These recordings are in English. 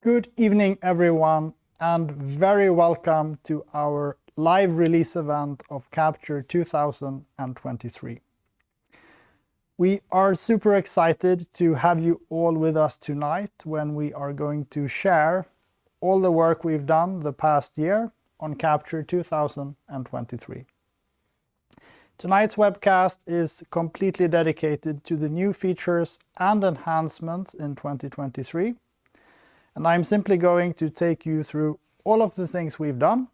Good evening, everyone, and very welcome to our live release event of Capture 2023. We are super excited to have you all with us tonight when we are going to share all the work we've done the past year on Capture 2023. Tonight's webcast is completely dedicated to the new features and enhancements in 2023. And I'm simply going to take you through all of the things we've done.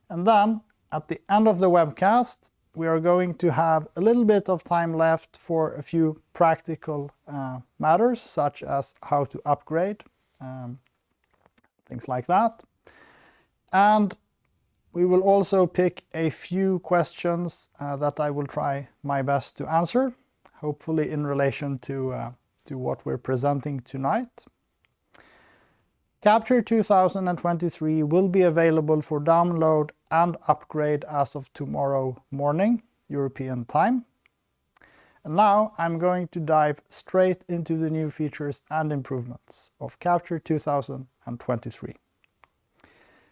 And then at the end of the webcast, we are going to have a little bit of time left for a few practical matters, such as how to upgrade, things like that. And we will also pick a few questions that I will try my best to answer, hopefully in relation to what we're presenting tonight. Capture 2023 will be available for download and upgrade as of tomorrow morning, European time. And now I'm going to dive straight into the new features and improvements of Capture 2023.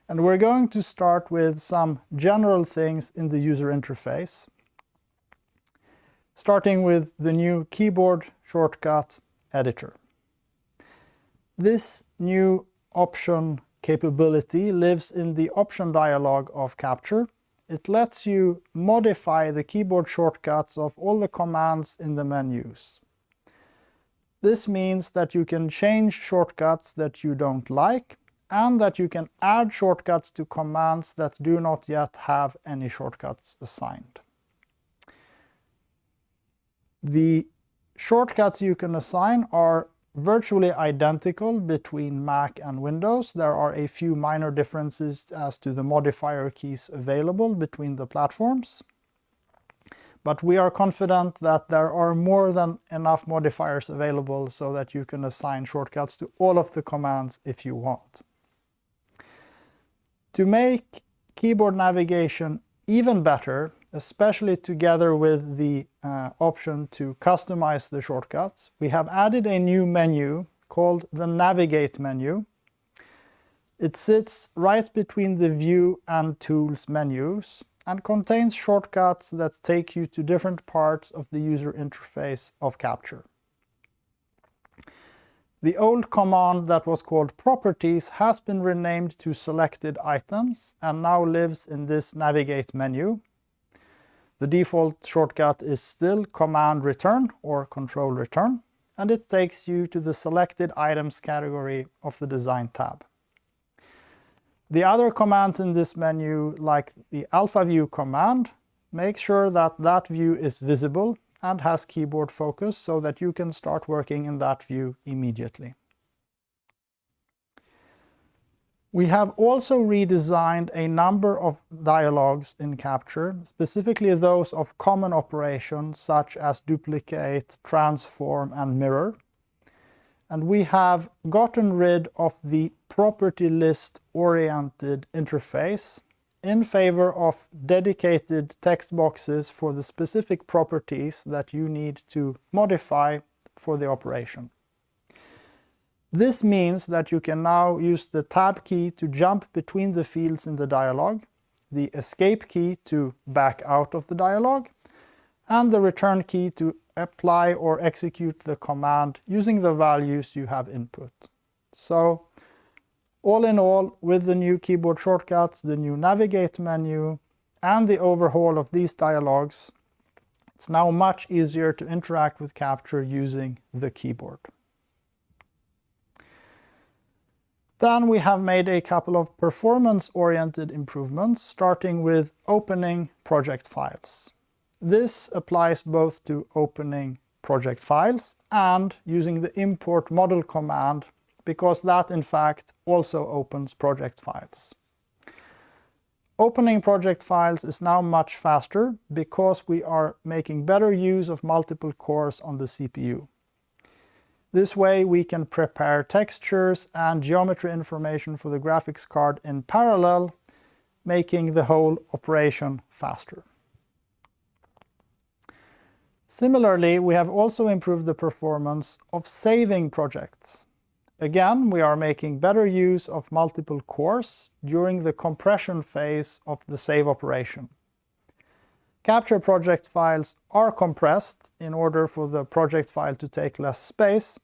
And we're going to start with some general things in the user interface, starting with the new keyboard shortcut editor. This new option capability lives in the option dialog of Capture. It lets you modify the keyboard shortcuts of all the commands in the menus. This means that you can change shortcuts that you don't like and that you can add shortcuts to commands that do not yet have any shortcuts assigned. The shortcuts you can assign are virtually identical between Mac and Windows. There are a few minor differences as to the modifier keys available between the platforms. But we are confident that there are more than enough modifiers available so that you can assign shortcuts to all of the commands if you want. To make keyboard navigation even better, especially together with the option to customize the shortcuts, we have added a new menu called the Navigate menu. It sits right between the View and Tools menus and contains shortcuts that take you to different parts of the user interface of Capture. The old command that was called Properties has been renamed to Selected Items and now lives in this Navigate menu. The default shortcut is still Command Return or Control Return, and it takes you to the Selected Items category of the Design tab. The other commands in this menu, like the Alpha View command, make sure that that view is visible and has keyboard focus so that you can start working in that view immediately. We have also redesigned a number of dialogues in Capture, specifically those of common operations such as duplicate, transform, and mirror. And we have gotten rid of the property list-oriented interface in favor of dedicated text boxes for the specific properties that you need to modify for the operation. This means that you can now use the Tab key to jump between the fields in the dialog, the Escape key to back out of the dialog, and the Return key to apply or execute the command using the values you have input. So, all in all, with the new keyboard shortcuts, the new Navigate menu, and the overhaul of these dialogues, it's now much easier to interact with Capture using the keyboard. Then we have made a couple of performance-oriented improvements, starting with opening project files. This applies both to opening project files and using the import model command, because that in fact also opens project files. Opening project files is now much faster because we are making better use of multiple cores on the CPU. This way we can prepare textures and geometry information for the graphics card in parallel, making the whole operation faster. Similarly, we have also improved the performance of saving projects. Again, we are making better use of multiple cores during the compression phase of the save operation. Capture project files are compressed in order for the project file to take less space,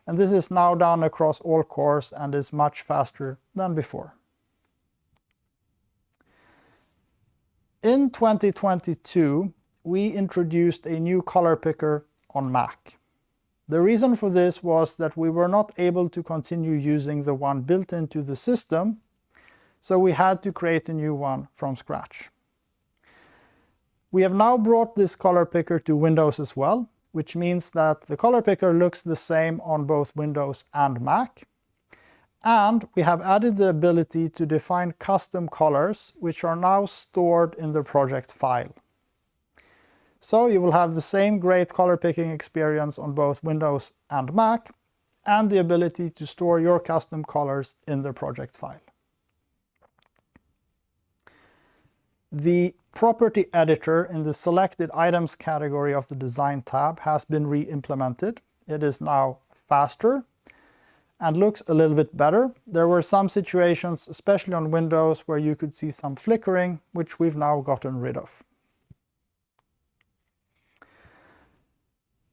and this is now done across all cores and is much faster than before. In 2022, we introduced a new color picker on Mac. The reason for this was that we were not able to continue using the one built into the system, so we had to create a new one from scratch. We have now brought this color picker to Windows as well, which means that the color picker looks the same on both Windows and Mac. And we have added the ability to define custom colors, which are now stored in the project file. So you will have the same great color picking experience on both Windows and Mac, and the ability to store your custom colors in the project file. The property editor in the selected items category of the design tab has been re-implemented. It is now faster and looks a little bit better. There were some situations, especially on Windows, where you could see some flickering, which we've now gotten rid of.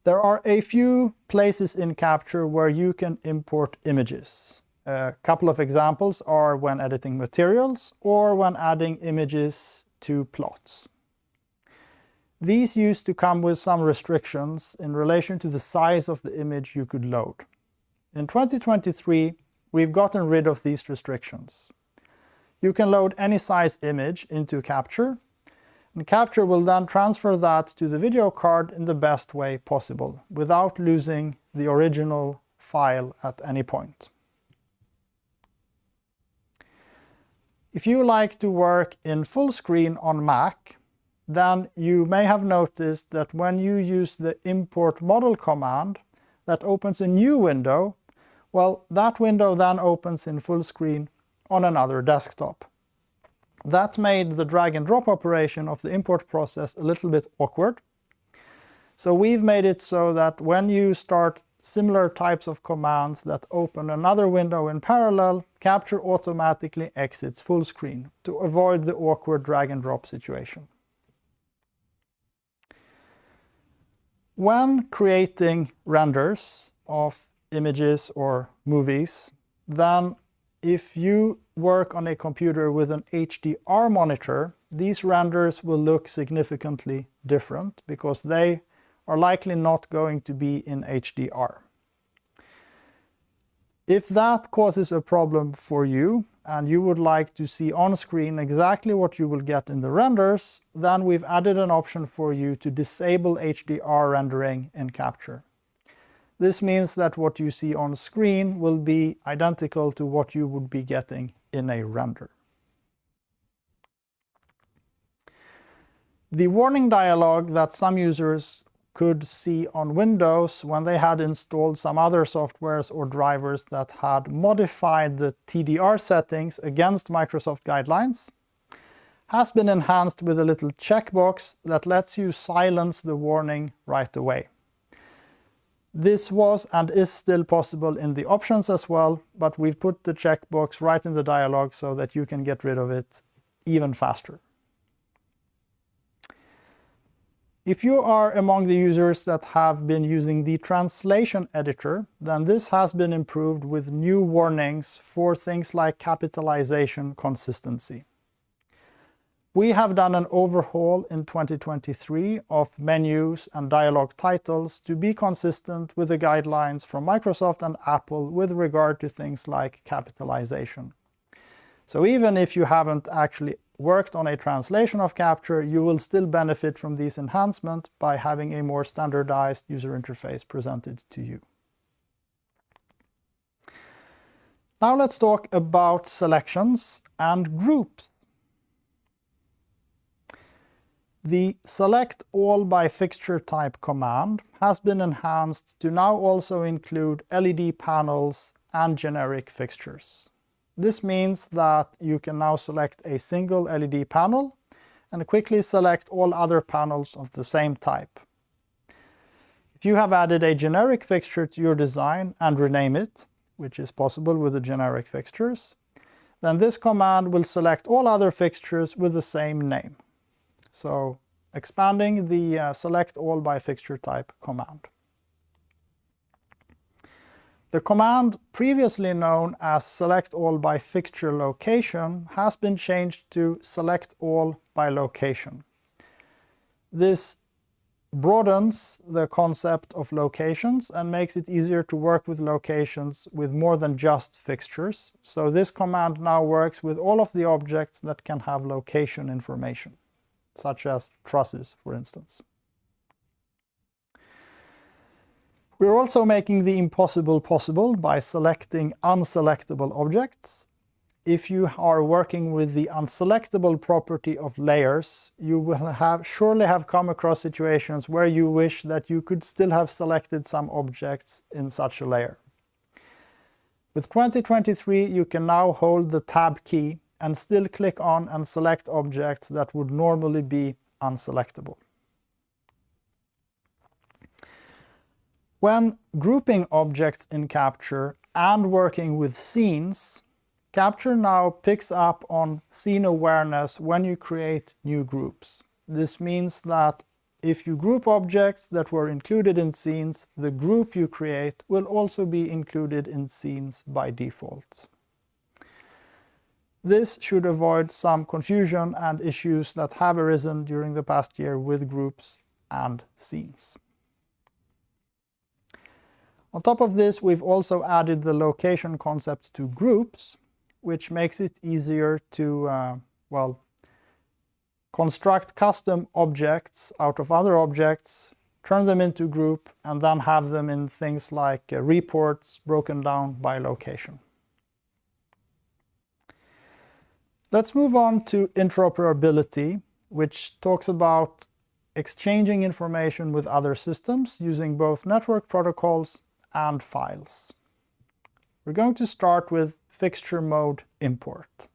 There are a few places in Capture where you can import images. A couple of examples are when editing materials or when adding images to plots. These used to come with some restrictions in relation to the size of the image you could load. In 2023, we've gotten rid of these restrictions. You can load any size image into Capture, and Capture will then transfer that to the video card in the best way possible, without losing the original file at any point. If you like to work in full screen on Mac, then you may have noticed that when you use the import model command that opens a new window, well, that window then opens in full screen on another desktop. That made the drag and drop operation of the import process a little bit awkward. So we've made it so that when you start similar types of commands that open another window in parallel, Capture automatically exits full screen to avoid the awkward drag and drop situation. When creating renders of images or movies, then if you work on a computer with an HDR monitor, these renders will look significantly different because they are likely not going to be in HDR. If that causes a problem for you and you would like to see on screen exactly what you will get in the renders, then we've added an option for you to disable HDR rendering in Capture. This means that what you see on screen will be identical to what you would be getting in a render. The warning dialog that some users could see on Windows when they had installed some other softwares or drivers that had modified the TDR settings against Microsoft guidelines has been enhanced with a little checkbox that lets you silence the warning right away. This was and is still possible in the options as well, but we've put the checkbox right in the dialog so that you can get rid of it even faster. If you are among the users that have been using the translation editor, then this has been improved with new warnings for things like capitalization consistency. We have done an overhaul in 2023 of menus and dialog titles to be consistent with the guidelines from Microsoft and Apple with regard to things like capitalization. So even if you haven't actually worked on a translation of Capture, you will still benefit from these enhancements by having a more standardized user interface presented to you. Now let's talk about selections and groups. The Select All by Fixture Type command has been enhanced to now also include LED panels and generic fixtures. This means that you can now select a single LED panel and quickly select all other panels of the same type. If you have added a generic fixture to your design and rename it, which is possible with the generic fixtures, then this command will select all other fixtures with the same name. So expanding the select all by fixture type command. The command previously known as select all by fixture location has been changed to select all by location. This broadens the concept of locations and makes it easier to work with locations with more than just fixtures. So this command now works with all of the objects that can have location information, such as trusses, for instance. We're also making the impossible possible by selecting unselectable objects. If you are working with the unselectable property of layers, you will surely have come across situations where you wish that you could still have selected some objects in such a layer. With 2023, you can now hold the Tab key and still click on and select objects that would normally be unselectable. When grouping objects in Capture and working with scenes, Capture now picks up on scene awareness when you create new groups. This means that if you group objects that were included in scenes, the group you create will also be included in scenes by default. This should avoid some confusion and issues that have arisen during the past year with groups and scenes. On top of this, we've also added the location concept to groups, which makes it easier to, construct custom objects out of other objects, turn them into a group, and then have them in things like reports broken down by location. Let's move on to interoperability, which talks about exchanging information with other systems using both network protocols and files. We're going to start with fixture mode import.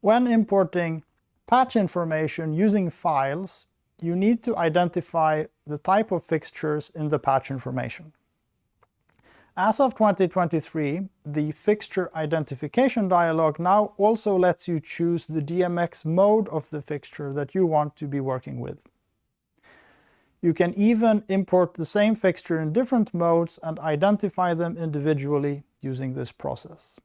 When importing patch information using files, you need to identify the type of fixtures in the patch information. As of 2023, the fixture identification dialog now also lets you choose the DMX mode of the fixture that you want to be working with. You can even import the same fixture in different modes and identify them individually using this process.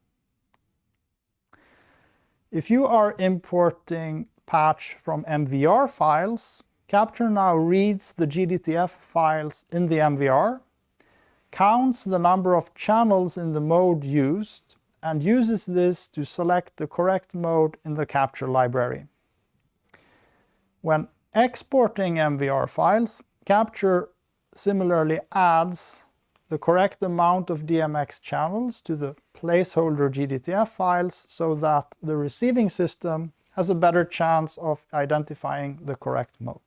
If you are importing patch from MVR files, Capture now reads the GDTF files in the MVR, counts the number of channels in the mode used, and uses this to select the correct mode in the Capture library. When exporting MVR files, Capture similarly adds the correct amount of DMX channels to the placeholder GDTF files so that the receiving system has a better chance of identifying the correct mode.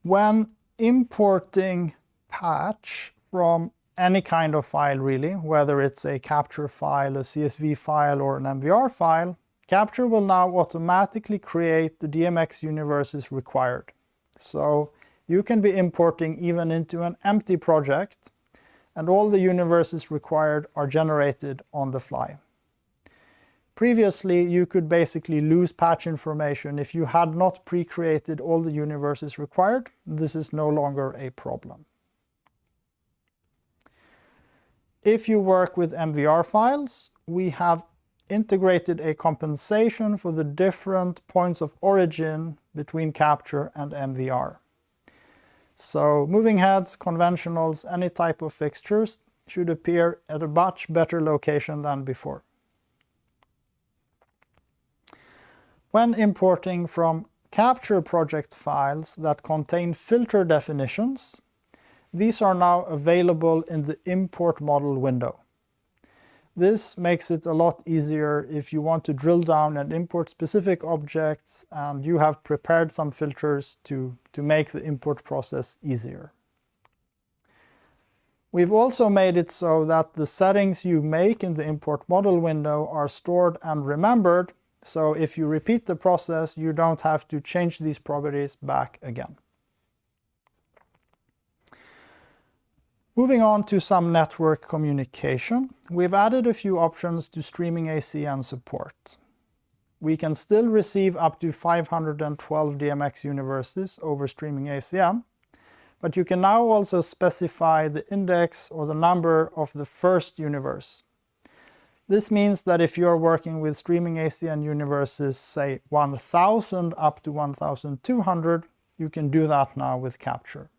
When importing patch from any kind of file really, whether it's a Capture file, a CSV file, or an MVR file, Capture will now automatically create the DMX universes required. So you can be importing even into an empty project, and all the universes required are generated on the fly. Previously, you could basically lose patch information if you had not pre-created all the universes required. This is no longer a problem. If you work with MVR files, we have integrated a compensation for the different points of origin between Capture and MVR. So moving heads, conventionals, any type of fixtures should appear at a much better location than before. When importing from Capture project files that contain filter definitions, these are now available in the Import Model window. This makes it a lot easier if you want to drill down and import specific objects and you have prepared some filters to make the import process easier. We've also made it so that the settings you make in the Import Model window are stored and remembered, so if you repeat the process, you don't have to change these properties back again. Moving on to some network communication, we've added a few options to streaming ACN support. We can still receive up to 512 DMX universes over streaming ACN, but you can now also specify the index or the number of the first universe. This means that if you're working with streaming ACN universes, say 1000 up to 1200, you can do that now with Capture.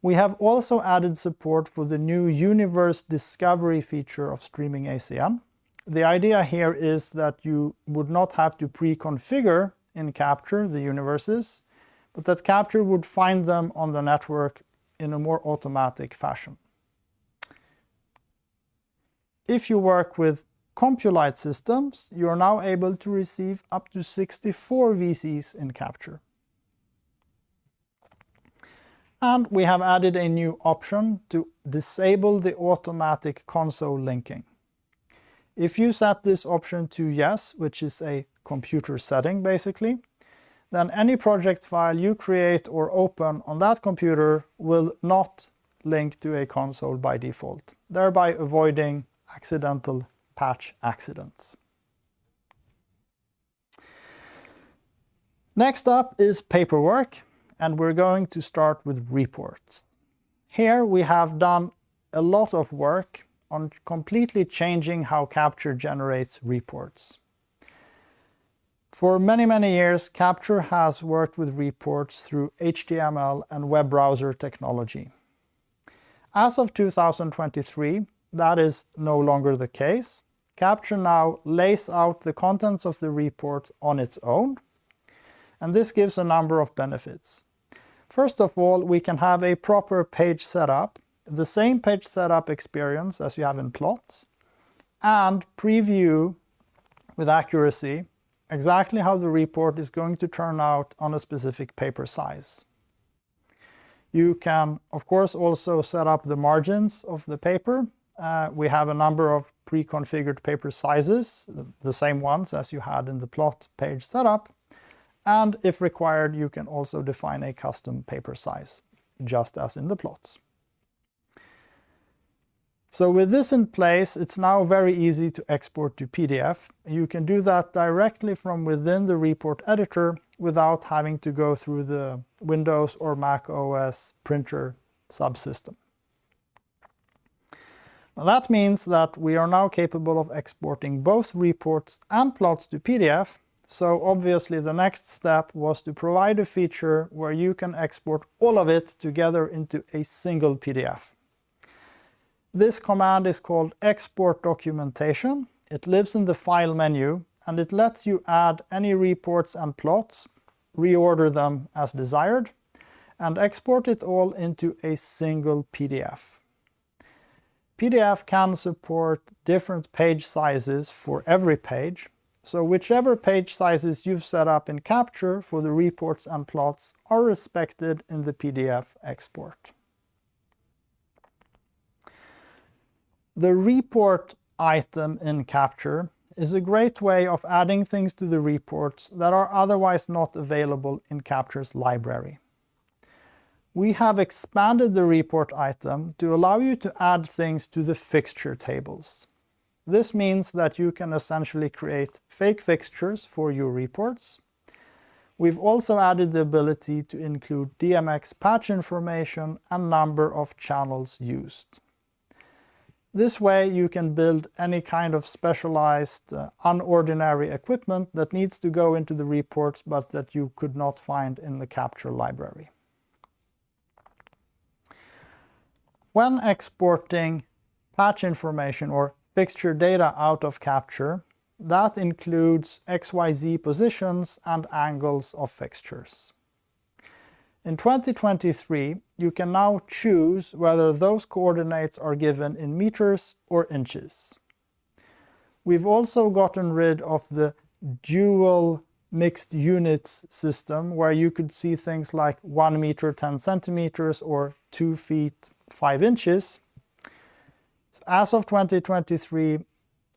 We have also added support for the new universe discovery feature of streaming ACN. The idea here is that you would not have to pre-configure in Capture the universes, but that Capture would find them on the network in a more automatic fashion. If you work with Compulite systems, you are now able to receive up to 64 VCs in Capture. And we have added a new option to disable the automatic console linking. If you set this option to yes, which is a computer setting basically, then any project file you create or open on that computer will not link to a console by default, thereby avoiding accidental patch accidents. Next up is paperwork, and we're going to start with reports. Here we have done a lot of work on completely changing how Capture generates reports. For many, many years, Capture has worked with reports through HTML and web browser technology. As of 2023, that is no longer the case. Capture now lays out the contents of the report on its own, and this gives a number of benefits. First of all, we can have a proper page setup, the same page setup experience as you have in Plots, and preview with accuracy exactly how the report is going to turn out on a specific paper size. You can, of course, also set up the margins of the paper. We have a number of pre-configured paper sizes, the same ones as you had in the Plot page setup. And if required, you can also define a custom paper size, just as in the Plots. So with this in place, it's now very easy to export to PDF. You can do that directly from within the report editor without having to go through the Windows or Mac OS printer subsystem. Now that means that we are now capable of exporting both reports and plots to PDF. So obviously the next step was to provide a feature where you can export all of it together into a single PDF. This command is called export documentation. It lives in the file menu, and it lets you add any reports and plots, reorder them as desired, and export it all into a single PDF. PDF can support different page sizes for every page, so whichever page sizes you've set up in Capture for the reports and plots are respected in the PDF export. The report item in Capture is a great way of adding things to the reports that are otherwise not available in Capture's library. We have expanded the report item to allow you to add things to the fixture tables. This means that you can essentially create fake fixtures for your reports. We've also added the ability to include DMX patch information and number of channels used. This way you can build any kind of specialized, unordinary equipment that needs to go into the reports but that you could not find in the Capture library. When exporting patch information or fixture data out of Capture, that includes XYZ positions and angles of fixtures. In 2023, you can now choose whether those coordinates are given in meters or inches. We've also gotten rid of the dual mixed units system, where you could see things like 1 meter 10 centimeters or 2 feet 5 inches. So as of 2023,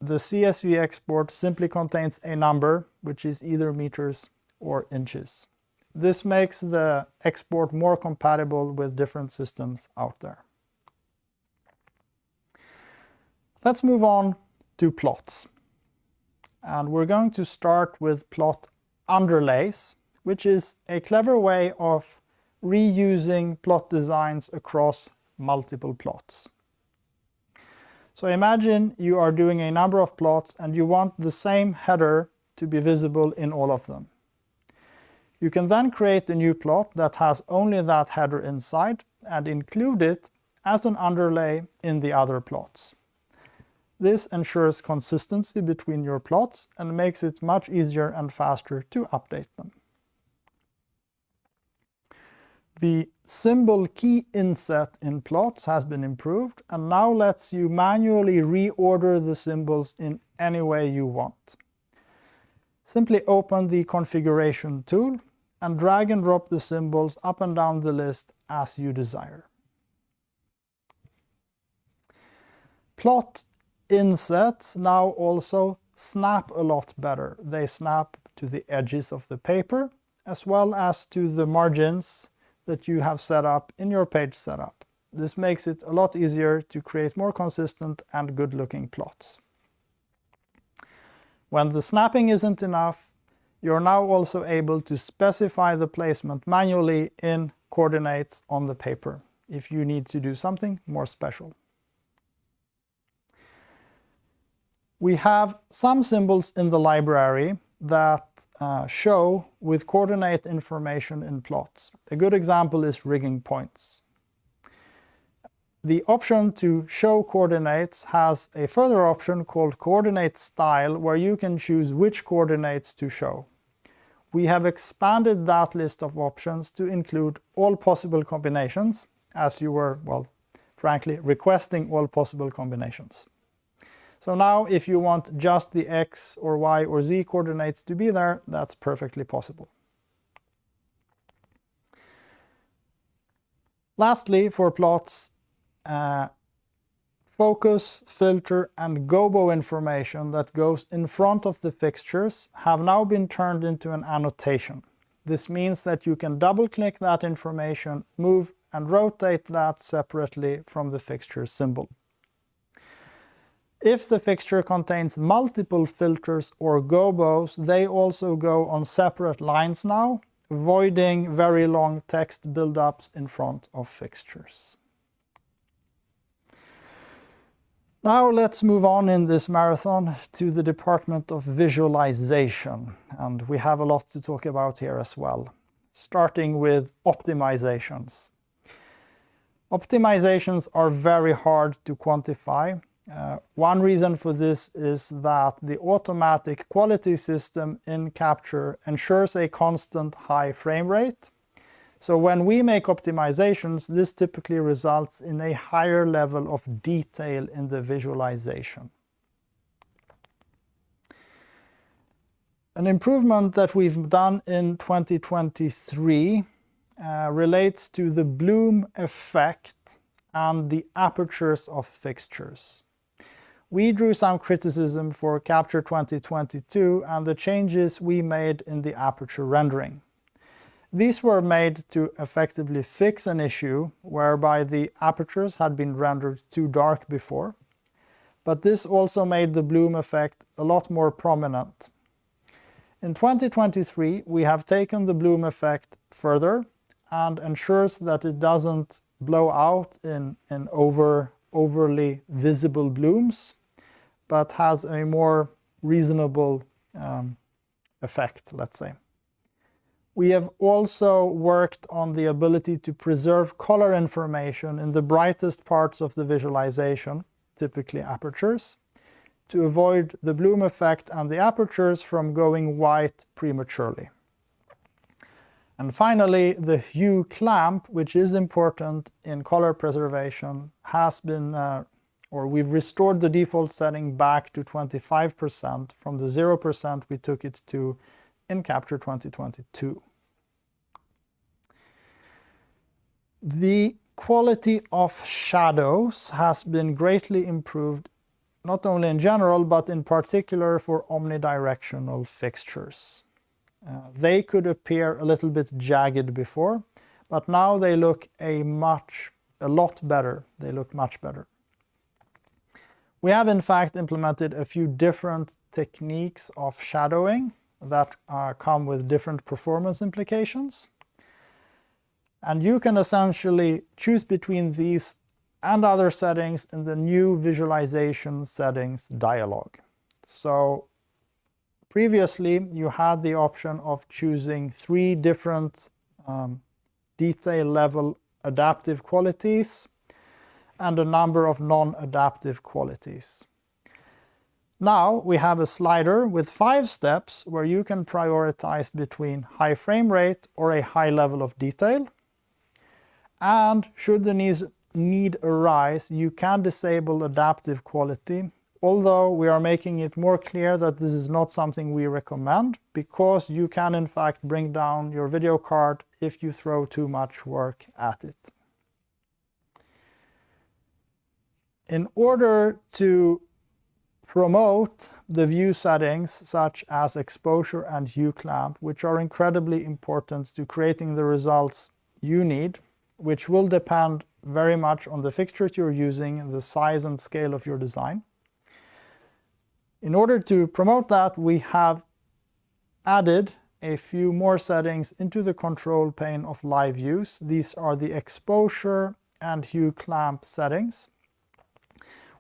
the CSV export simply contains a number, which is either meters or inches. This makes the export more compatible with different systems out there. Let's move on to plots. And we're going to start with plot underlays, which is a clever way of reusing plot designs across multiple plots. So imagine you are doing a number of plots and you want the same header to be visible in all of them. You can then create a new plot that has only that header inside and include it as an underlay in the other plots. This ensures consistency between your plots and makes it much easier and faster to update them. The symbol key inset in plots has been improved and now lets you manually reorder the symbols in any way you want. Simply open the configuration tool and drag and drop the symbols up and down the list as you desire. Plot insets now also snap a lot better. They snap to the edges of the paper as well as to the margins that you have set up in your page setup. This makes it a lot easier to create more consistent and good-looking plots. When the snapping isn't enough, you're now also able to specify the placement manually in coordinates on the paper if you need to do something more special. We have some symbols in the library that show with coordinate information in plots. A good example is rigging points. The option to show coordinates has a further option called coordinate style, where you can choose which coordinates to show. We have expanded that list of options to include all possible combinations, as you were, well, frankly, requesting all possible combinations. So now if you want just the X or Y or Z coordinates to be there, that's perfectly possible. Lastly, for plots, focus, filter, and gobo information that goes in front of the fixtures have now been turned into an annotation. This means that you can double-click that information, move and rotate that separately from the fixture symbol. If the fixture contains multiple filters or gobos, they also go on separate lines now, avoiding very long text build-ups in front of fixtures. Now let's move on in this marathon to the department of visualization, and we have a lot to talk about here as well, starting with optimizations. Optimizations are very hard to quantify. One reason for this is that the automatic quality system in Capture ensures a constant high frame rate. So when we make optimizations, this typically results in a higher level of detail in the visualization. An improvement that we've done in 2023 relates to the bloom effect and the apertures of fixtures. We drew some criticism for Capture 2022 and the changes we made in the aperture rendering. These were made to effectively fix an issue whereby the apertures had been rendered too dark before, but this also made the bloom effect a lot more prominent. In 2023, we have taken the bloom effect further and ensures that it doesn't blow out in overly visible blooms, but has a more reasonable effect, let's say. We have also worked on the ability to preserve color information in the brightest parts of the visualization, typically apertures, to avoid the bloom effect and the apertures from going white prematurely. And finally, the hue clamp, which is important in color preservation, has been, we've restored the default setting back to 25% from the 0% we took it to in Capture 2022. The quality of shadows has been greatly improved, not only in general, but in particular for omnidirectional fixtures. They could appear a little bit jagged before, but now they look a lot better. They look much better. We have in fact implemented a few different techniques of shadowing that come with different performance implications. And you can essentially choose between these and other settings in the new visualization settings dialog. So previously you had the option of choosing 3 different detail level adaptive qualities and a number of non-adaptive qualities. Now we have a slider with 5 steps where you can prioritize between high frame rate or a high level of detail. And should the need arise, you can disable adaptive quality, although we are making it more clear that this is not something we recommend, because you can in fact bring down your video card if you throw too much work at it. In order to promote the view settings such as exposure and hue clamp, which are incredibly important to creating the results you need, which will depend very much on the fixtures you're using, the size and scale of your design. In order to promote that, we have added a few more settings into the control pane of live views. These are the exposure and hue clamp settings.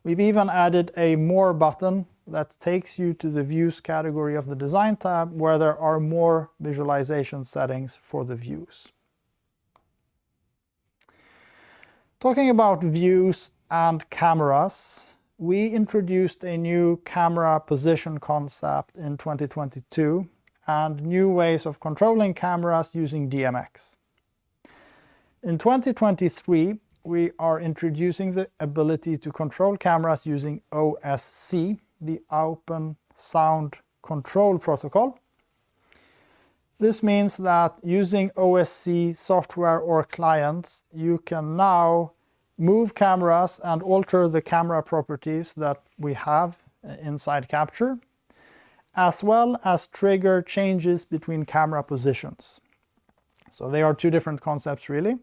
We've even added a More button that takes you to the Views category of the Design tab, where there are more visualization settings for the views. Talking about views and cameras, we introduced a new camera position concept in 2022 and new ways of controlling cameras using DMX. In 2023, we are introducing the ability to control cameras using OSC, the Open Sound Control Protocol. This means that using OSC software or clients, you can now move cameras and alter the camera properties that we have inside Capture, as well as trigger changes between camera positions. So they are 2 different concepts really.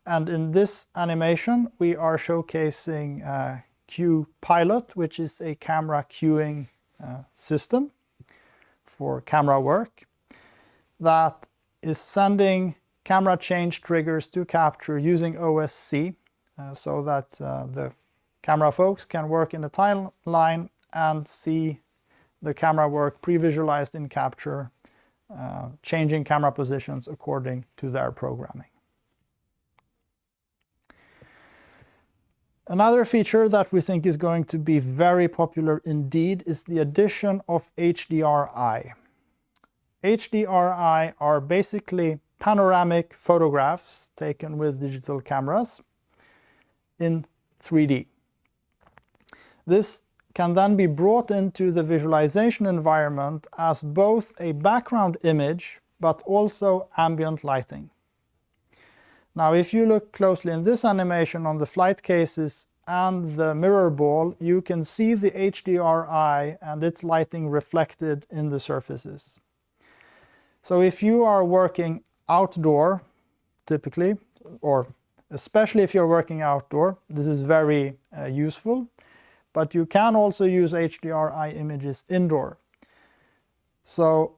And in this animation, we are showcasing Cue Pilot, which is a camera queuing system for camera work that is sending camera change triggers to Capture using OSC so that the camera folks can work in a timeline and see the camera work pre-visualized in Capture, changing camera positions according to their programming. Another feature that we think is going to be very popular indeed is the addition of HDRI. HDRI are basically panoramic photographs taken with digital cameras in 3D. This can then be brought into the visualization environment as both a background image but also ambient lighting. Now, if you look closely in this animation on the flight cases and the mirror ball, you can see the HDRI and its lighting reflected in the surfaces. So if you are working outdoor, typically, or especially if you're working outdoor, this is very useful, but you can also use HDRI images indoor. So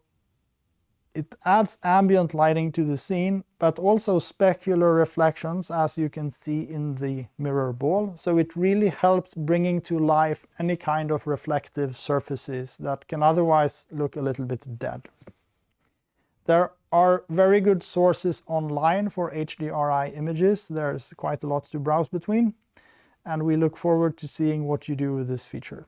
it adds ambient lighting to the scene, but also specular reflections, as you can see in the mirror ball. So it really helps bringing to life any kind of reflective surfaces that can otherwise look a little bit dead. There are very good sources online for HDRI images. There's quite a lot to browse between, and we look forward to seeing what you do with this feature.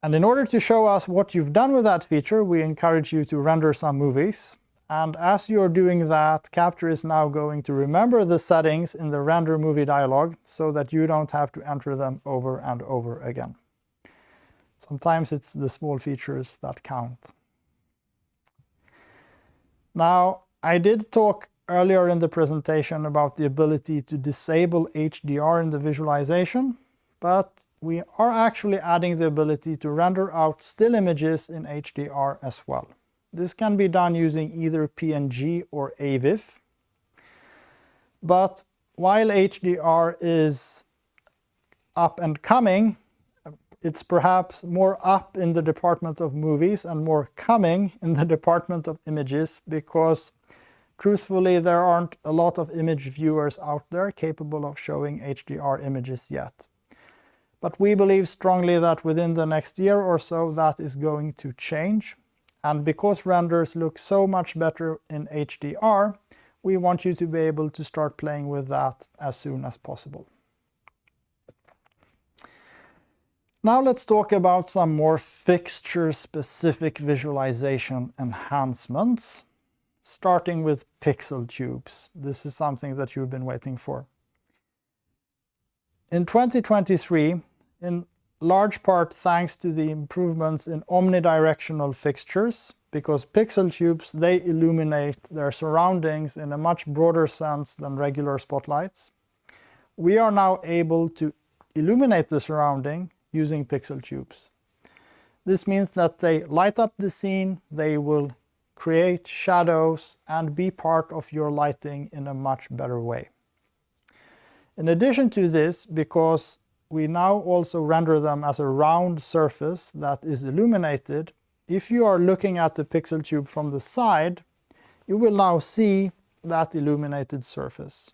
And in order to show us what you've done with that feature, we encourage you to render some movies. And as you're doing that, Capture is now going to remember the settings in the render movie dialog so that you don't have to enter them over and over again. Sometimes it's the small features that count. Now, I did talk earlier in the presentation about the ability to disable HDR in the visualization, but we are actually adding the ability to render out still images in HDR as well. This can be done using either PNG or AVIF. But while HDR is up and coming, it's perhaps more up in the department of movies and more coming in the department of images, because truthfully there aren't a lot of image viewers out there capable of showing HDR images yet. But we believe strongly that within the next year or so that is going to change. And because renders look so much better in HDR, we want you to be able to start playing with that as soon as possible. Now let's talk about some more fixture-specific visualization enhancements, starting with pixel tubes. This is something that you've been waiting for. In 2023, in large part thanks to the improvements in omnidirectional fixtures, because pixel tubes, they illuminate their surroundings in a much broader sense than regular spotlights, we are now able to illuminate the surrounding using pixel tubes. This means that they light up the scene, they will create shadows and be part of your lighting in a much better way. In addition to this, because we now also render them as a round surface that is illuminated, if you are looking at the pixel tube from the side, you will now see that illuminated surface.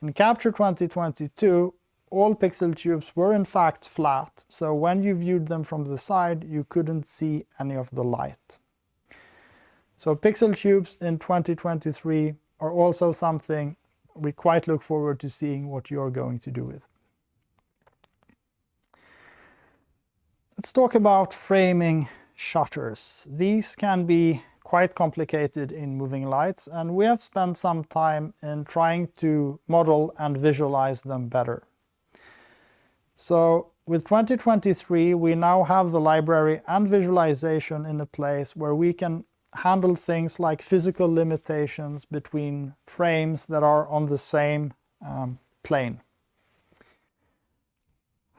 In Capture 2022, all pixel tubes were in fact flat, so when you viewed them from the side, you couldn't see any of the light. So pixel tubes in 2023 are also something we quite look forward to seeing what you're going to do with. Let's talk about framing shutters. These can be quite complicated in moving lights, and we have spent some time in trying to model and visualize them better. So with 2023, we now have the library and visualization in a place where we can handle things like physical limitations between frames that are on the same plane.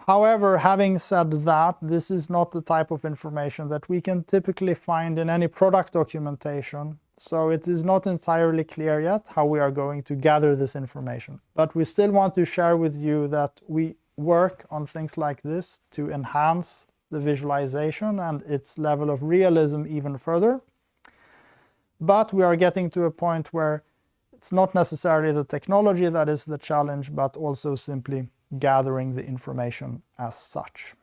However, having said that, this is not the type of information that we can typically find in any product documentation, so it is not entirely clear yet how we are going to gather this information. But we still want to share with you that we work on things like this to enhance the visualization and its level of realism even further. But we are getting to a point where it's not necessarily the technology that is the challenge, but also simply gathering the information as such.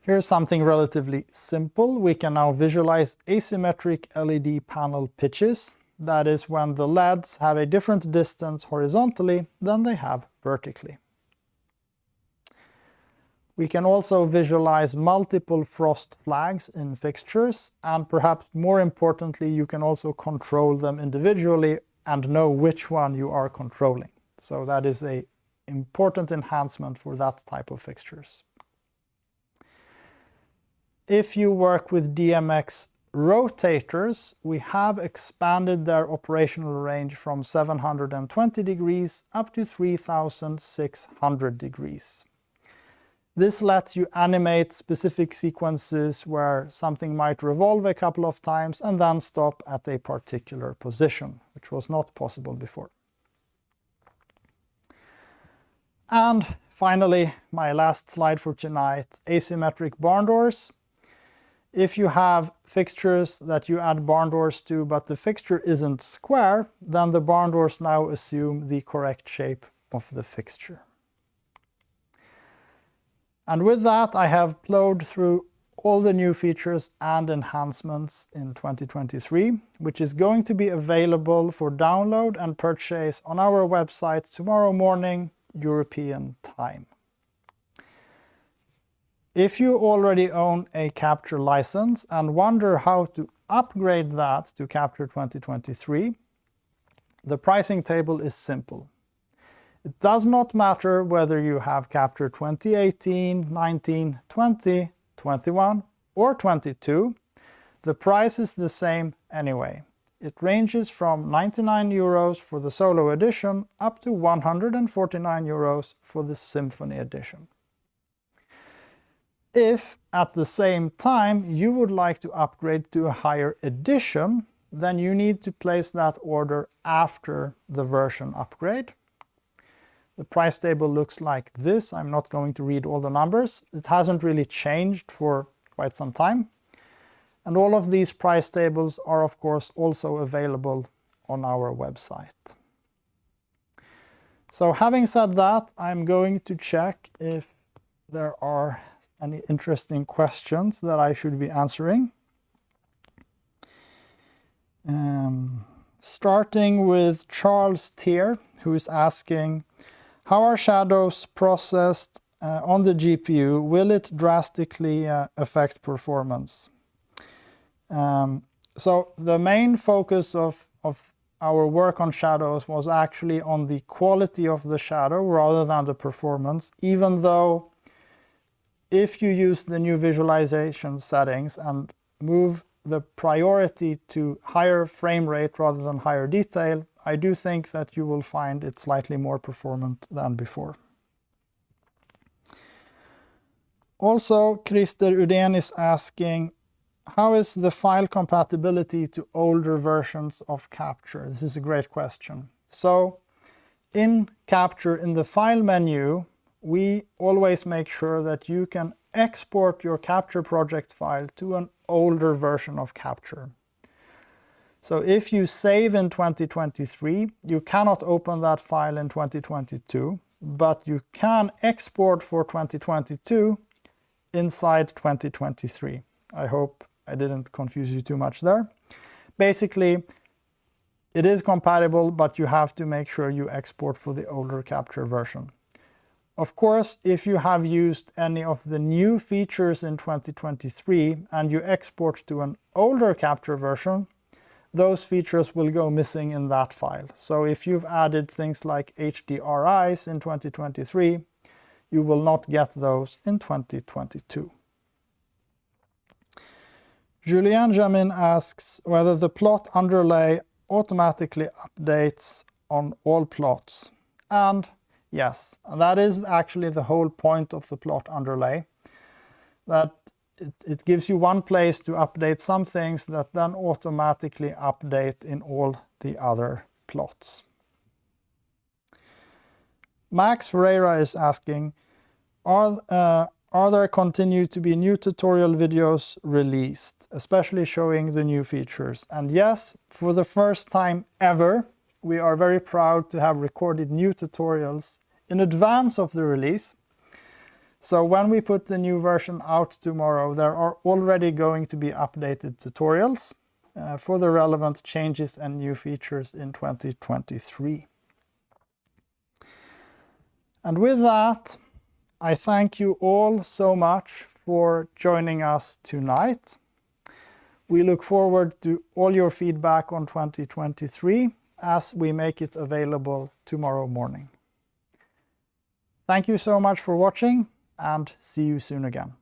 Here's something relatively simple. We can now visualize asymmetric LED panel pitches. That is when the LEDs have a different distance horizontally than they have vertically. We can also visualize multiple frost flags in fixtures, and perhaps more importantly, you can also control them individually and know which one you are controlling. So that is an important enhancement for that type of fixtures. If you work with DMX rotators, we have expanded their operational range from 720 degrees up to 3600 degrees. This lets you animate specific sequences where something might revolve a couple of times and then stop at a particular position, which was not possible before. And finally, my last slide for tonight, asymmetric barn doors. If you have fixtures that you add barn doors to, but the fixture isn't square, then the barn doors now assume the correct shape of the fixture. And with that, I have plowed through all the new features and enhancements in 2023, which is going to be available for download and purchase on our website tomorrow morning, European time. If you already own a Capture license and wonder how to upgrade that to Capture 2023, the pricing table is simple. It does not matter whether you have Capture 2018, 19, 20, 21 or 22, the price is the same anyway. It ranges from 99 euros for the Solo edition up to 149 euros for the Symphony edition. If at the same time you would like to upgrade to a higher edition, then you need to place that order after the version upgrade. The price table looks like this. I'm not going to read all the numbers. It hasn't really changed for quite some time. And all of these price tables are, of course, also available on our website. So having said that, I'm going to check if there are any interesting questions that I should be answering. Starting with Charles Tier, who is asking, how are shadows processed on the GPU? Will it drastically affect performance? So the main focus of our work on shadows was actually on the quality of the shadow rather than the performance, even though if you use the new visualization settings and move the priority to higher frame rate rather than higher detail, I do think that you will find it slightly more performant than before. Also, Christer Uden is asking, how is the file compatibility to older versions of Capture? This is a great question. So in Capture, in the File menu, we always make sure that you can export your Capture project file to an older version of Capture. So if you save in 2023, you cannot open that file in 2022, but you can export for 2022 inside 2023. I hope I didn't confuse you too much there. Basically, it is compatible, but you have to make sure you export for the older Capture version. Of course, if you have used any of the new features in 2023 and you export to an older Capture version, those features will go missing in that file. So if you've added things like HDRIs in 2023, you will not get those in 2022. Julien Jamin asks whether the plot underlay automatically updates on all plots. And yes, that is actually the whole point of the plot underlay, that it gives you one place to update some things that then automatically update in all the other plots. Max Ferreira is asking, are there continue to be new tutorial videos released, especially showing the new features? And yes, for the first time ever, we are very proud to have recorded new tutorials in advance of the release. So when we put the new version out tomorrow, there are already going to be updated tutorials for the relevant changes and new features in 2023. And with that, I thank you all so much for joining us tonight. We look forward to all your feedback on 2023 as we make it available tomorrow morning. Thank you so much for watching, and see you soon again.